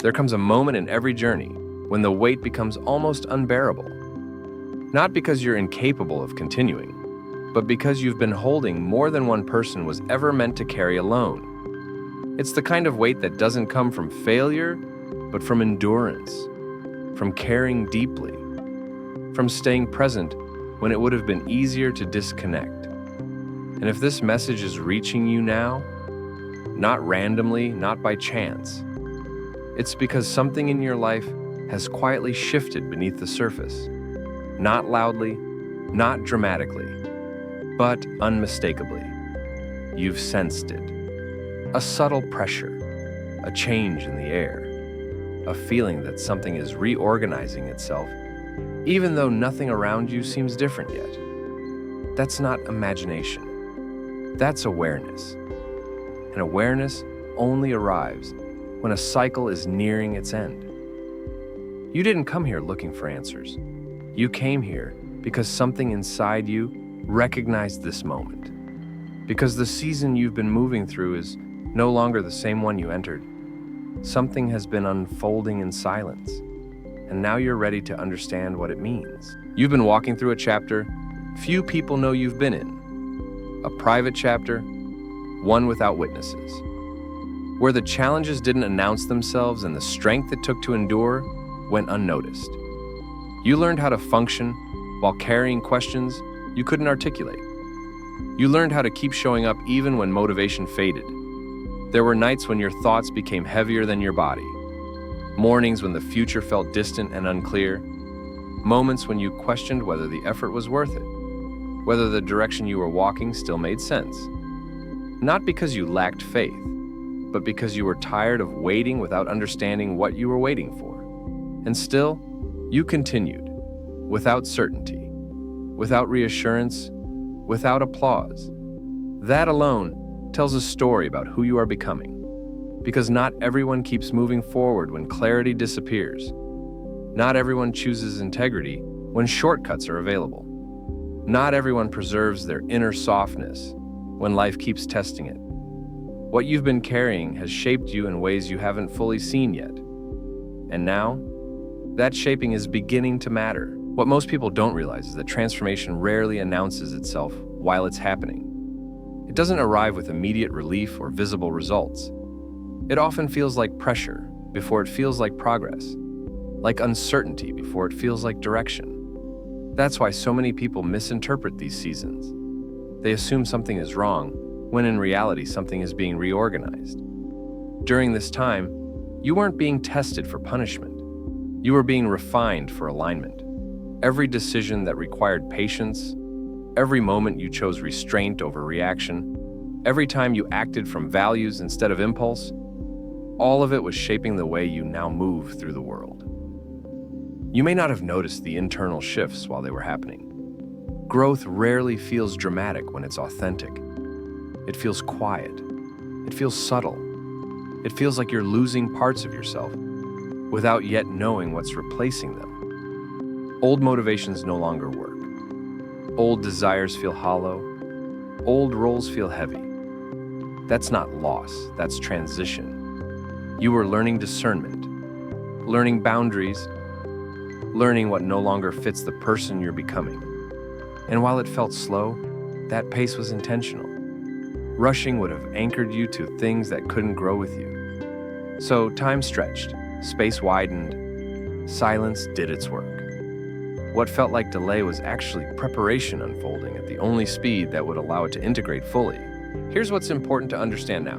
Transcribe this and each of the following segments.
There comes a moment in every journey when the weight becomes almost unbearable. Not because you're incapable of continuing, but because you've been holding more than one person was ever meant to carry alone. It's the kind of weight that doesn't come from failure, but from endurance, from caring deeply, from staying present when it would have been easier to disconnect. And if this message is reaching you now, not randomly, not by chance, it's because something in your life has quietly shifted beneath the surface. Not loudly, not dramatically, but unmistakably. You've sensed it. A subtle pressure, a change in the air, a feeling that something is reorganizing itself, even though nothing around you seems different yet. That's not imagination. That's awareness. And awareness only arrives when a cycle is nearing its end. You didn't come here looking for answers. You came here because something inside you recognized this moment. Because the season you've been moving through is no longer the same one you entered. Something has been unfolding in silence, and now you're ready to understand what it means. You've been walking through a chapter few people know you've been in. A private chapter, one without witnesses. Where the challenges didn't announce themselves and the strength it took to endure went unnoticed. You learned how to function while carrying questions you couldn't articulate. You learned how to keep showing up even when motivation faded. There were nights when your thoughts became heavier than your body. Mornings when the future felt distant and unclear. Moments when you questioned whether the effort was worth it, whether the direction you were walking still made sense. Not because you lacked faith, but because you were tired of waiting without understanding what you were waiting for. And still, you continued, without certainty, without reassurance, without applause. That alone tells a story about who you are becoming. Because not everyone keeps moving forward when clarity disappears. Not everyone chooses integrity when shortcuts are available. Not everyone preserves their inner softness when life keeps testing it. What you've been carrying has shaped you in ways you haven't fully seen yet. And now, that shaping is beginning to matter. What most people don't realize is that transformation rarely announces itself while it's happening. It doesn't arrive with immediate relief or visible results. It often feels like pressure before it feels like progress, like uncertainty before it feels like direction. That's why so many people misinterpret these seasons. They assume something is wrong, when in reality something is being reorganized. During this time, you weren't being tested for punishment. You were being refined for alignment. Every decision that required patience, every moment you chose restraint over reaction, every time you acted from values instead of impulse, all of it was shaping the way you now move through the world. You may not have noticed the internal shifts while they were happening. Growth rarely feels dramatic when it's authentic. It feels quiet. It feels subtle. It feels like you're losing parts of yourself without yet knowing what's replacing them. Old motivations no longer work. Old desires feel hollow. Old roles feel heavy. That's not loss, that's transition. You were learning discernment, learning boundaries, learning what no longer fits the person you're becoming. And while it felt slow, that pace was intentional. Rushing would have anchored you to things that couldn't grow with you. So time stretched, space widened, silence did its work. What felt like delay was actually preparation unfolding at the only speed that would allow it to integrate fully. Here's what's important to understand now.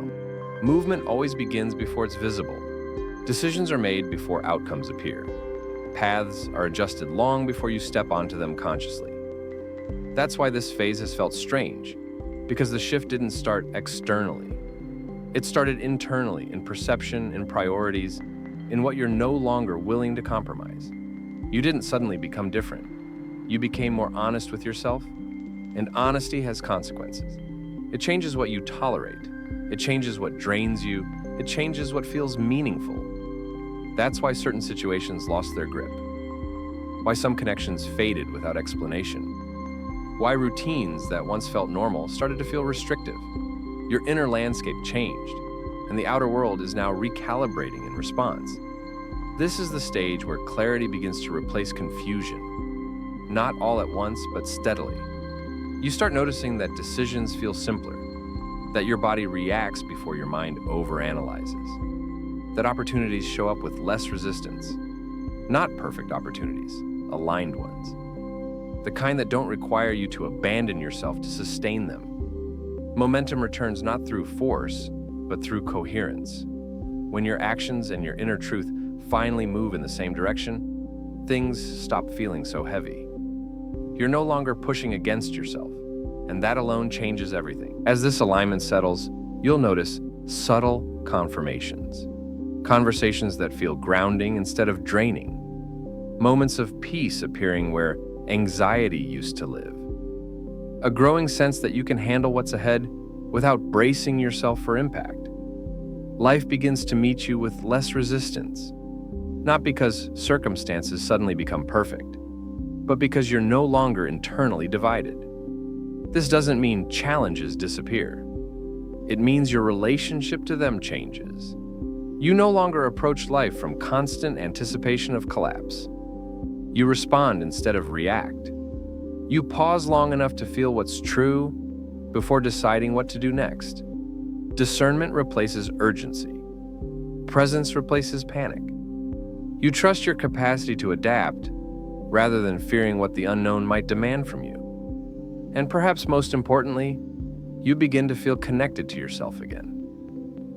Movement always begins before it's visible. Decisions are made before outcomes appear. Paths are adjusted long before you step onto them consciously. That's why this phase has felt strange, because the shift didn't start externally. It started internally, in perception, in priorities, in what you're no longer willing to compromise. You didn't suddenly become different. You became more honest with yourself, and honesty has consequences. It changes what you tolerate. It changes what drains you. It changes what feels meaningful. That's why certain situations lost their grip. Why some connections faded without explanation. Why routines that once felt normal started to feel restrictive. Your inner landscape changed, and the outer world is now recalibrating in response. This is the stage where clarity begins to replace confusion, not all at once, but steadily. You start noticing that decisions feel simpler, that your body reacts before your mind overanalyzes, that opportunities show up with less resistance. Not perfect opportunities, aligned ones. The kind that don't require you to abandon yourself to sustain them. Momentum returns not through force, but through coherence. When your actions and your inner truth finally move in the same direction, things stop feeling so heavy. You're no longer pushing against yourself, and that alone changes everything. As this alignment settles, you'll notice subtle confirmations. Conversations that feel grounding instead of draining. Moments of peace appearing where anxiety used to live. A growing sense that you can handle what's ahead without bracing yourself for impact. Life begins to meet you with less resistance, not because circumstances suddenly become perfect, but because you're no longer internally divided. This doesn't mean challenges disappear. It means your relationship to them changes. You no longer approach life from constant anticipation of collapse. You respond instead of react. You pause long enough to feel what's true before deciding what to do next. Discernment replaces urgency. Presence replaces panic. You trust your capacity to adapt rather than fearing what the unknown might demand from you. And perhaps most importantly, you begin to feel connected to yourself again.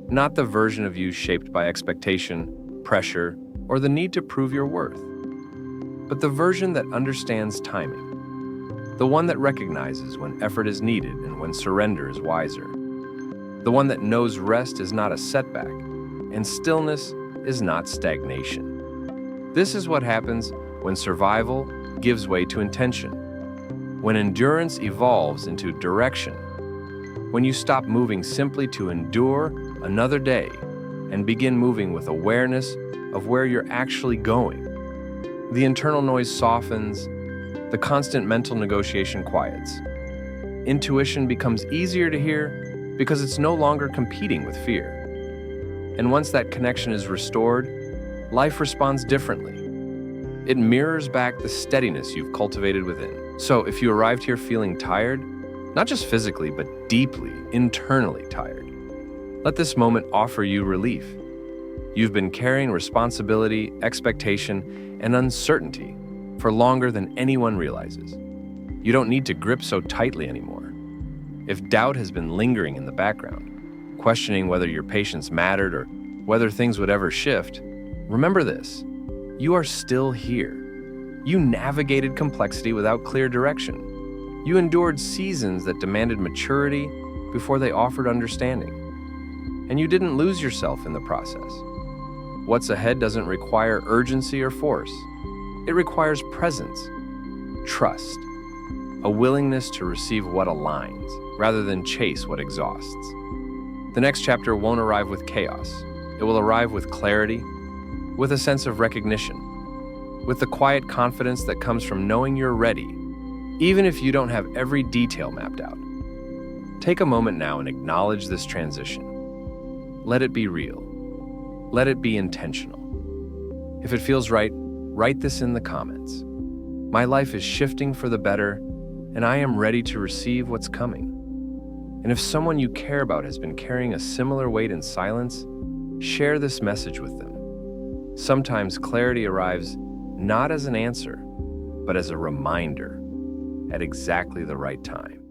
Not the version of you shaped by expectation, pressure, or the need to prove your worth, but the version that understands timing. The one that recognizes when effort is needed and when surrender is wiser. The one that knows rest is not a setback and stillness is not stagnation. This is what happens when survival gives way to intention. When endurance evolves into direction. When you stop moving simply to endure another day and begin moving with awareness of where you're actually going. The internal noise softens, the constant mental negotiation quiets. Intuition becomes easier to hear because it's no longer competing with fear. And once that connection is restored, life responds differently. It mirrors back the steadiness you've cultivated within. So if you arrived here feeling tired, not just physically, but deeply, internally tired, let this moment offer you relief. You've been carrying responsibility, expectation, and uncertainty for longer than anyone realizes. You don't need to grip so tightly anymore. If doubt has been lingering in the background, questioning whether your patience mattered or whether things would ever shift, remember this: you are still here. You navigated complexity without clear direction. You endured seasons that demanded maturity before they offered understanding. And you didn't lose yourself in the process. What's ahead doesn't require urgency or force. It requires presence, trust, a willingness to receive what aligns rather than chase what exhausts. The next chapter won't arrive with chaos. It will arrive with clarity, with a sense of recognition, with the quiet confidence that comes from knowing you're ready, even if you don't have every detail mapped out. Take a moment now and acknowledge this transition. Let it be real. Let it be intentional. If it feels right, write this in the comments. My life is shifting for the better, and I am ready to receive what's coming. And if someone you care about has been carrying a similar weight in silence, share this message with them. Sometimes clarity arrives not as an answer, but as a reminder at exactly the right time.